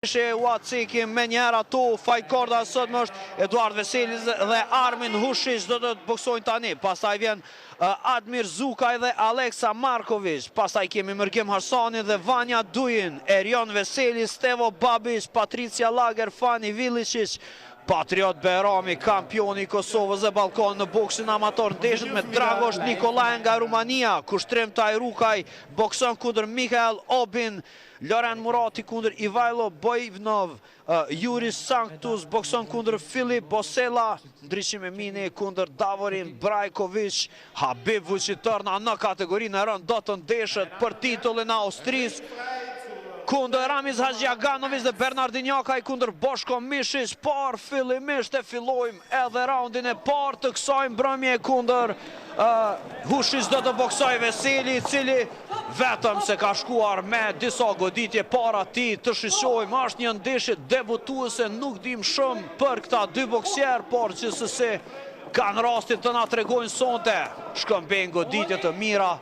Uacikim me njerë ato, fajkorda sot më është Eduard Veselis dhe Armin Hushish do të boksojnë tani. Pastaj vjen Admir Zukaj dhe Aleksa Markovic. Pastaj kemi Mërgim Hasani dhe Vanja Dujin, Erion Veselis, Stevo Babic, Patricia Lager, Fani Vilicic, Patriot Berami, kampioni i Kosovës dhe Ballkan në boksin amator, ndeshët me Dragosh Nikolaj nga Rumania, Kushtrim Tajrukaj bokson kundër Mikael Obin, Loren Murati kundër Ivajlo Bojvnov, Juris Sanctus bokson kundër Filip Bosela, ndryshim e mini kundër Davorin Brajkovic, Habib Vučitrna në kategorinë e rënd do të ndeshët për titullin e Austrisë, kundër Ramiz Haxhiaganovic dhe Bernardinjakaj kundër Boshko Mishic, por fillimisht e fillojmë edhe raundin e parë të kësaj mbrëmje kundër Hushish do të boksoj Veseli, i cili vetëm se ka shkuar me disa goditje para ti të shishojmë, është një ndeshje debutuese, nuk dim shumë për këta dy boksjerë, por gjithsesi kanë rastin të na tregojnë sonte, shkëmbejnë goditje të mira.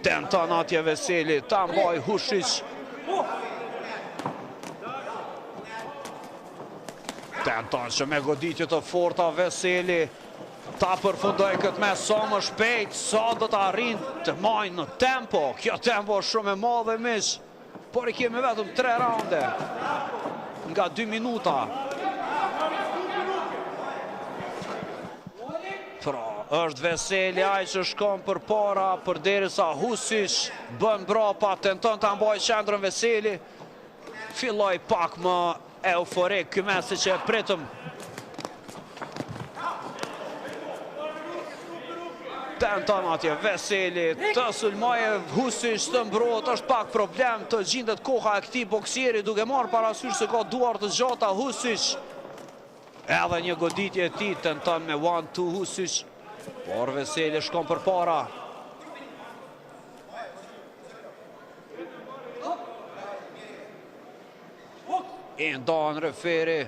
Tenton atje Veseli, ta mbaj Hushish. Tenton që me goditje të forta Veseli ta përfundoj këtë mes sa më shpejt, sa do të arrin të majnë në tempo. Kjo tempo është shumë e madhe miq, por i kemi vetëm 3 raunde nga 2 minuta. Pra, është Veseli ai që shkon për para, përderisa Hushish bën brapa, tenton ta mbajë qendrën Veseli. Filloi pak më euforik ky mes se që e pritëm. Tenton atje Veseli të sulmoje Hushish të mbrojt, është pak problem të gjendet koha e këtij boksieri, duke marrë parasysh se ka duar të gjata Hushish. Edhe një goditje e tij tenton me 1-2 Hushish, por Veseli shkon për para. I ndan referi.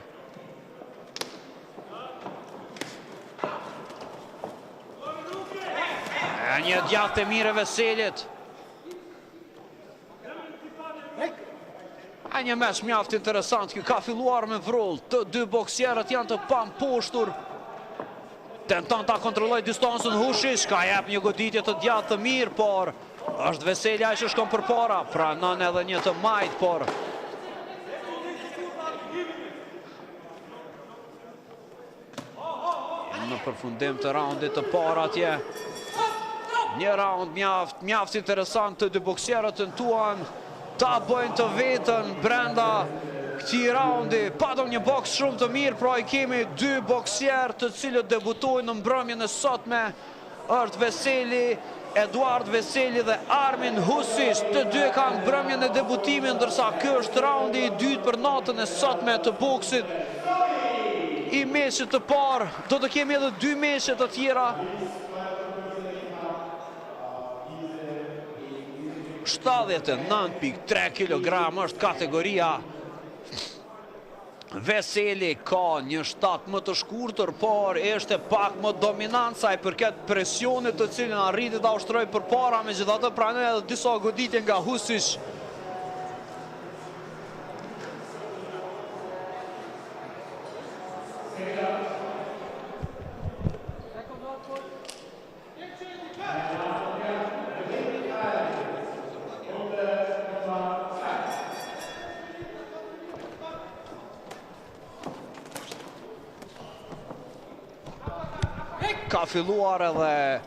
Një djathtë e mirë e Veselit. Një meç mjaft interesant, kjo ka filluar me vrull, të dy boksierët janë të pamposhtur. Tenton ta kontrolloj distancën Hushish, ka jep një goditje të djathtë të mirë, por është Veseli ai që shkon përpara, pranon edhe një të majt, por në përfundim të raundit të parë atje. Një raund mjaft interesant, të dy boksierët tentuan ta bëjnë të vetën brenda këtij raundi. Patëm një boks shumë të mirë, pra i kemi dy boksierë të cilët debutojnë në mbrëmjen e sotme. Është Veseli, Eduard Veseli dhe Armin Hushish, të dy kanë mbrëmjen e debutimit, ndërsa ky është raundi i dytë për natën e sotme të boksit. I meshit të parë, do të kemi edhe 2 meshe të tjera. 79.3 kg është kategoria. Veseli ka një shtat më të shkurtër, por është pak më dominant sa i përket presionit të cilin arriti ta ushtrojë përpara, megjithatë pranoi edhe disa goditje nga Hushish. Ka filluar edhe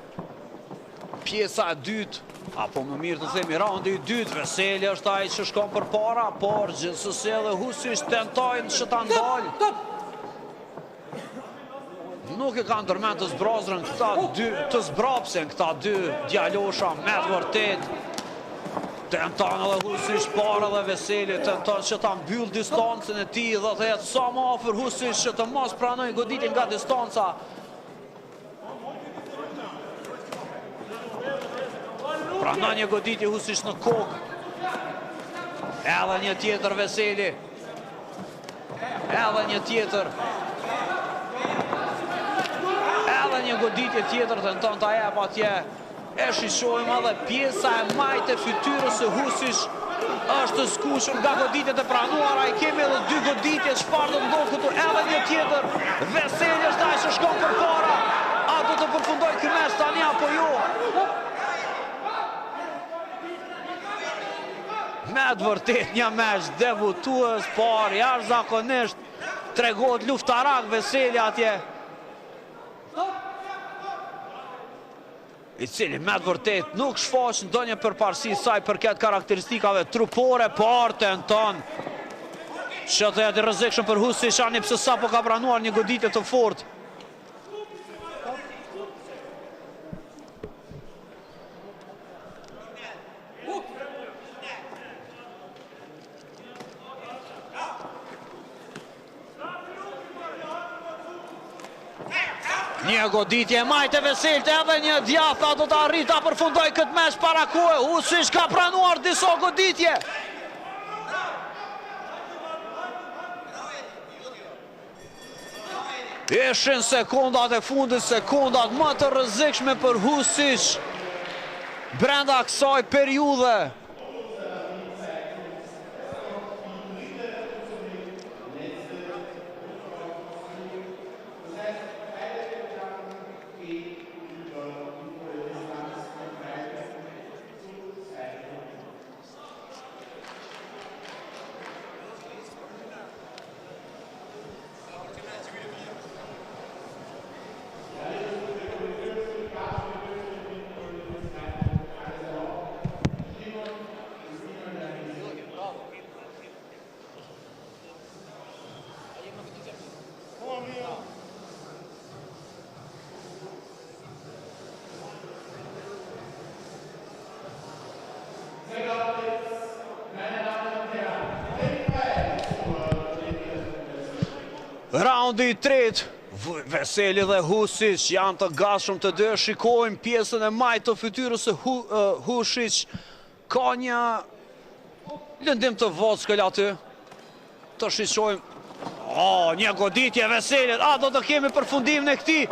pjesa e dytë, apo më mirë të themi raundi i dytë. Veseli është ai që shkon përpara, por gjithsesi edhe Hushish tentojnë që ta ndalë. Nuk e kanë ndërmend të zbrazërën këta dy, të zbrapsen këta dy djalosha me të vërtet. Tenton edhe Hushish para dhe Veseli tenton që ta mbyll distancën e tij dhe të jetë sa më afër Hushish që të mos pranojë goditje nga distanca. Pranon një goditje Hushish në kokë. Edhe një tjetër Veseli. Edhe një tjetër. Edhe një goditje tjetër tenton ta jep atje. E shishojmë edhe pjesa e majtë e fytyrës së Hushish. është skuqur nga goditjet e pranuara, i kemi edhe 2 goditje, çfarë do të ndodhë këtu, edhe një tjetër, Veseli është ai që shkon përpara, a do të përfundoj ky mes tani apo jo? Me të vërtet një mes debutues, por jashtëzakonisht tregohet luftarak Veseli atje, i cili me të vërtet nuk shfaq ndonjë përparësi saj përket karakteristikave trupore, por tenton që të jetë i rrezikshëm për Husic, ani pse sapo ka pranuar një goditje të fortë. Një goditje majtë e Veselit, edhe një djatha do të arrit ta përfundoj këtë mes para kohë. Husic ka pranuar disa goditje. Ishin sekundat e fundit, sekundat më të rrezikshme për Husic brenda kësaj periudhe. Raundi i tretë, Veseli dhe Husic janë të gatshëm të dy, shikojmë pjesën e majtë të fytyrës së Husic, ka një lëndim të vockël aty, të shqyqojmë, një goditje Veselit, do të kemi përfundimin e këtij.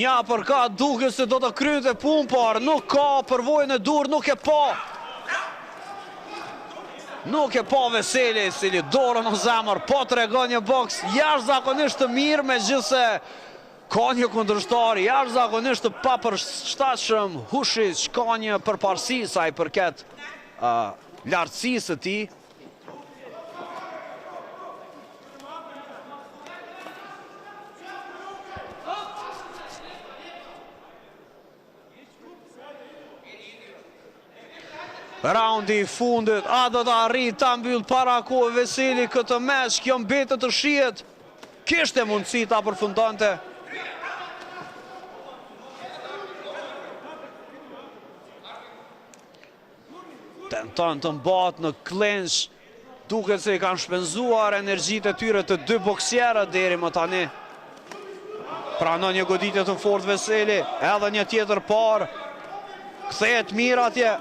Një përka duke se do të kryente punë, por nuk ka përvojën e dur, nuk e pa. Nuk e pa Veseli, cili dorën në zemër, po të regon një boks jashtëzakonisht të mirë, megjithse ka një kundërshtar jashtëzakonisht të papërshtatshëm. Husic ka një përparësi sa i përket lartësisë së tij. Raundi i fundit, do të arrit ta mbyll para kohë Veseli këtë mes, kjo mbetet të shihet, kishte mundësi ta përfundonte. Tenton të mbahet në clinch, duket se i kanë shpenzuar energjitë e tyre të dy boksierët deri më tani. Pranon një goditje të fortë Veseli, edhe një tjetër parë, kthehet mirë atje.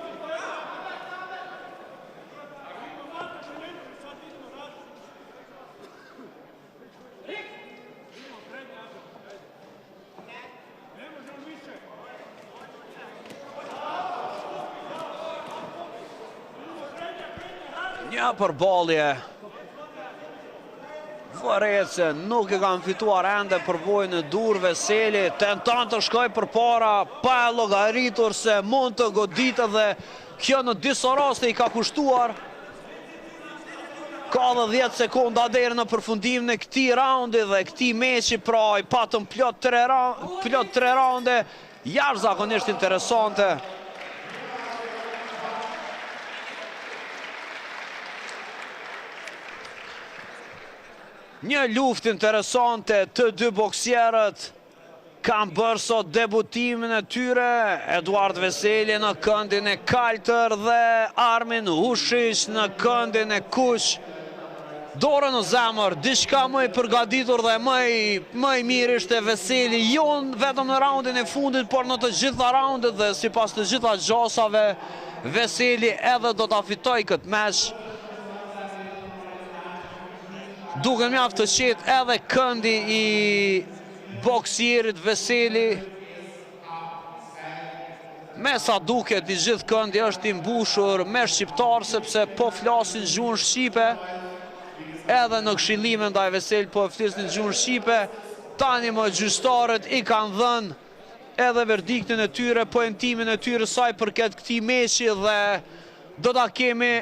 Një përballje, varet se nuk e kanë fituar ende përvojën e dur. Veseli tenton të shkojë përpara, pa e llogaritur se mund të goditë dhe kjo në disa raste i ka kushtuar. Ka edhe 10 sekonda deri në përfundimin e këtij raundi dhe këtij meçi, pra i patëm plot 3 raunde, jashtëzakonisht interesante. Një luftë interesante, të dy boksierët kanë bërë sot debutimin e tyre, Eduard Veseli në këndin e kaltër dhe Armin Husic në këndin e kuq. Dorë në zemër, diçka më i përgatitur dhe më i mirë ishte Veseli, jo vetëm në raundin e fundit, por në të gjitha raundet dhe sipas të gjitha gjasave, Veseli edhe do ta fitoj këtë meç. Duke mjaft të qetë edhe këndi i boksierit Veseli, Me sa duket i gjithë këndi është i mbushur me shqiptar, sepse po flasin gjuhën shqipe, edhe në këshillimin ndaj Vesel po flisnin gjuhën shqipe. Tani më gjyqtarët i kanë dhënë edhe verdiktin e tyre, poentimin e tyre saj përket këtij meqi, dhe do ta kemi